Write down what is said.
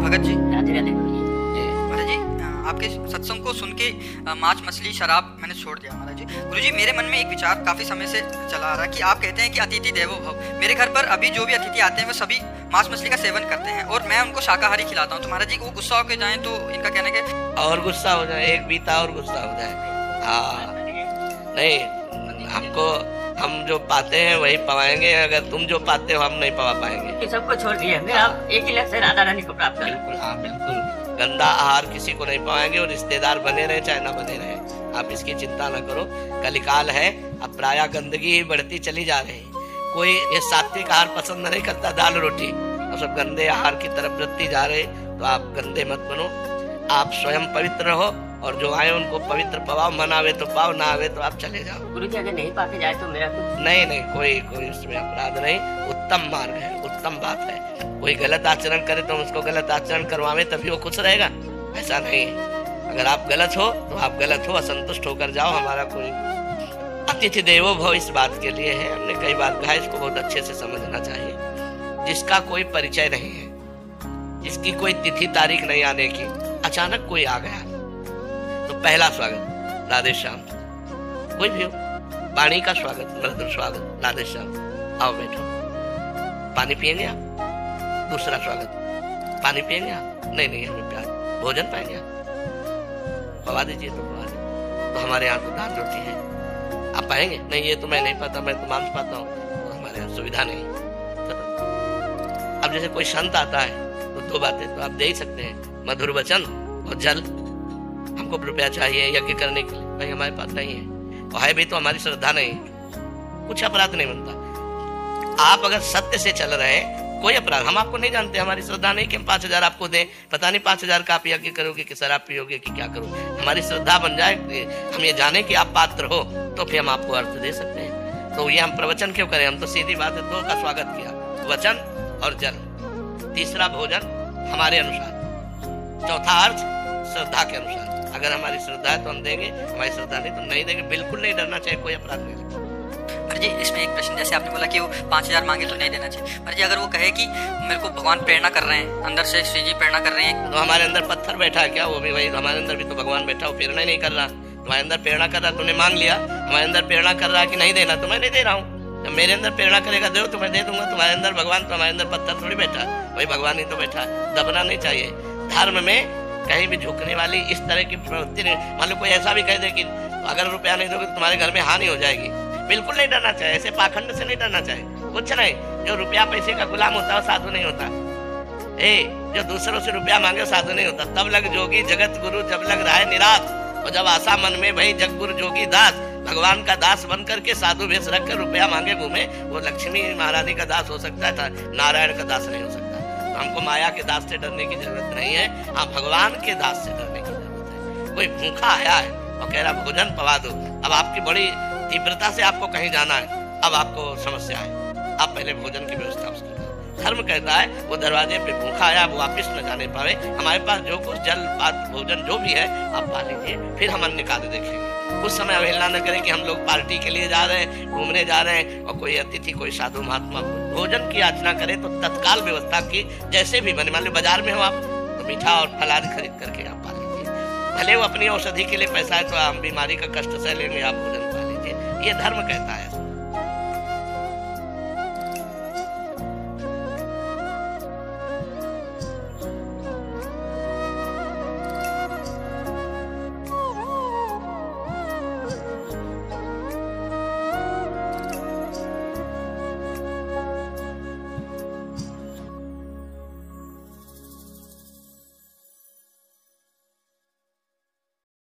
भगत जी। राधे राधे। महाराज जी, आपके सत्संग को सुन के मांस मछली शराब मैंने छोड़ दिया महाराज जी। गुरुजी, मेरे मन में एक विचार काफी समय से चला आ रहा है कि आप कहते हैं कि अतिथि देवो भव। मेरे घर पर अभी जो भी अतिथि आते हैं वो सभी मांस मछली का सेवन करते हैं और मैं उनको शाकाहारी खिलाता हूँ। तो महाराज जी, वो गुस्सा होकर जाएं तो इनका कहना है कि और गुस्सा हो जाए, एक बीता और गुस्सा हो जाए। हाँ नहीं, हमको हम जो पाते हैं वही पवाएंगे, अगर तुम जो पाते हो हम नहीं पवा पाएंगे। सबको छोड़ दिया, मैं आप एक ही लक्ष्य से राधा रानी को प्राप्त करें। बिल्कुल, हाँ बिल्कुल, गंदा आहार किसी को नहीं पाएंगे और रिश्तेदार बने रहे चाहे ना बने रहे, आप इसकी चिंता न करो। कलिकाल है, अब प्रायः गंदगी ही बढ़ती चली जा रही है। कोई ये सात्विक आहार पसंद नहीं करता, दाल रोटी, और सब गंदे आहार की तरफ बढ़ती जा रहे। तो आप गंदे मत बनो, आप स्वयं पवित्र रहो और जो आए उनको पवित्र पवाओ। मन आवे तो पाओ, ना आवे तो आप चले जाओ। गुरु जी, अगर नहीं पाके जाए तो मेरा कुछ नहीं, कोई इसमें अपराध नहीं, उत्तम मार्ग है, उत्तम बात है। कोई गलत आचरण करे तो उसको गलत आचरण करवावे तभी वो खुश रहेगा, ऐसा नहीं है। अगर आप गलत हो तो आप गलत हो, असंतुष्ट होकर जाओ। हमारा कोई अतिथि देवो भव इस बात के लिए है, हमने कई बार कहा, इसको बहुत अच्छे से समझना चाहिए। जिसका कोई परिचय नहीं है, जिसकी कोई तिथि तारीख नहीं आने की, अचानक कोई आ गया तो पहला स्वागत राधे श्याम। कोई भी हो, पानी का स्वागत, मधुर स्वागत, राधे श्याम, आओ बैठो, पानी पिएंगे आप? दूसरा स्वागत, पानी पिएंगे आप? नहीं हमें प्यार, भोजन पाएंगे आप? पवा दीजिए तो पवा दे। तो हमारे यहाँ तो दाल रोटी है, आप पाएंगे? नहीं, ये तो मैं नहीं पाता, मैं तो मांस पाता हूँ, तो हमारे यहाँ सुविधा नहीं। अब जैसे कोई संत आता है तो दो बातें तो आप दे ही सकते हैं, मधुर वचन और जल। हमको रुपया चाहिए यज्ञ करने के लिए, भाई हमारे पास नहीं है, और है भी तो हमारी श्रद्धा नहीं, कुछ अपराध नहीं बनता। आप अगर सत्य से चल रहे हैं, कोई अपराध, हम आपको नहीं जानते, हमारी श्रद्धा नहीं कि हम 5,000 आपको दें, पता नहीं 5,000 का आप यज्ञ करोगे कि शराब पियोगे कि क्या करोगे। हमारी श्रद्धा बन जाए, हम ये जाने कि आप पात्र हो, तो फिर हम आपको अर्थ दे सकते हैं। तो ये हम प्रवचन क्यों करें, हम तो सीधी बात है, दो का स्वागत किया, वचन और जल। तीसरा भोजन हमारे अनुसार, चौथा अर्थ श्रद्धा के अनुसार। अगर हमारी श्रद्धा है तो हम देंगे, हमारी श्रद्धा नहीं तो नहीं देंगे। बिल्कुल नहीं डरना चाहिए, कोई अपराध नहीं। महाराज जी, इसमें एक प्रश्न, जैसे आपने बोला कि वो 5,000 मांगे तो नहीं देना चाहिए। महाराज जी, अगर वो कहे कि मेरे को भगवान प्रेरणा कर रहे हैं, अंदर से श्री जी प्रेरणा कर रहे हैं, तो हमारे अंदर पत्थर बैठा है क्या? वो भी वही, हमारे अंदर भी तो भगवान बैठा, वो प्रेरणा ही नहीं कर रहा। तुम्हारे अंदर प्रेरणा कर रहा, तुमने मांग लिया, हमारे अंदर प्रेरणा कर रहा है कि नहीं देना, तो मैं नहीं दे रहा हूँ। जब मेरे अंदर प्रेरणा करेगा दो तो मैं दे दूंगा। तुम्हारे अंदर भगवान, तो हमारे अंदर पत्थर थोड़ी बैठा, वही भगवान ही तो बैठा। दबना नहीं चाहिए। धर्म में कहीं भी झुकने वाली इस तरह की प्रवृत्ति नहीं। मान लो कोई ऐसा भी कह दे कि अगर रुपया नहीं दोगे तो तुम्हारे घर में हानि हो जाएगी, बिल्कुल नहीं डरना चाहिए, ऐसे पाखंड से नहीं डरना चाहिए। कुछ नहीं, जो रुपया पैसे का गुलाम होता है साधु नहीं होता। जो दूसरों से रुपया मांगे साधु नहीं होता। तब लग जोगी जगत गुरु, जब लग रहा है निराश, और जब आशा मन में भई जग गुरु जोगी दास। भगवान का दास बन करके साधु भेष रख कर रुपया मांगे घूमे, वो लक्ष्मी महारानी का दास हो सकता है, नारायण का दास नहीं हो सकता। तो हमको माया के दास से डरने की जरूरत नहीं है, हाँ भगवान के दास से डरने की जरूरत है। कोई भूखा आया है और कह रहा भोजन पवा दो, अब आपकी बड़ी तीव्रता से आपको कहीं जाना है, अब आपको समस्या है, आप पहले भोजन की व्यवस्था उसकी करो। धर्म कहता है वो दरवाजे पे भूखा आया, वो वापिस न जाने पावे, हमारे पास जो कुछ जल पात भोजन जो भी है आप पा लीजिए, फिर हम अन्य कार्य देखेंगे। उस समय अवहेलना न करें कि हम लोग पार्टी के लिए जा रहे हैं, घूमने जा रहे हैं, और कोई अतिथि कोई साधु महात्मा भोजन की याचना करे तो तत्काल व्यवस्था की, जैसे भी बने। मान लो बाजार में हो आप तो मीठा और फलाद खरीद करके आप पा लीजिए, भले वो अपनी औषधि के लिए पैसा है तो हम बीमारी का कष्ट सह लेंगे, आप भोजन पा लीजिए, ये धर्म कहता है।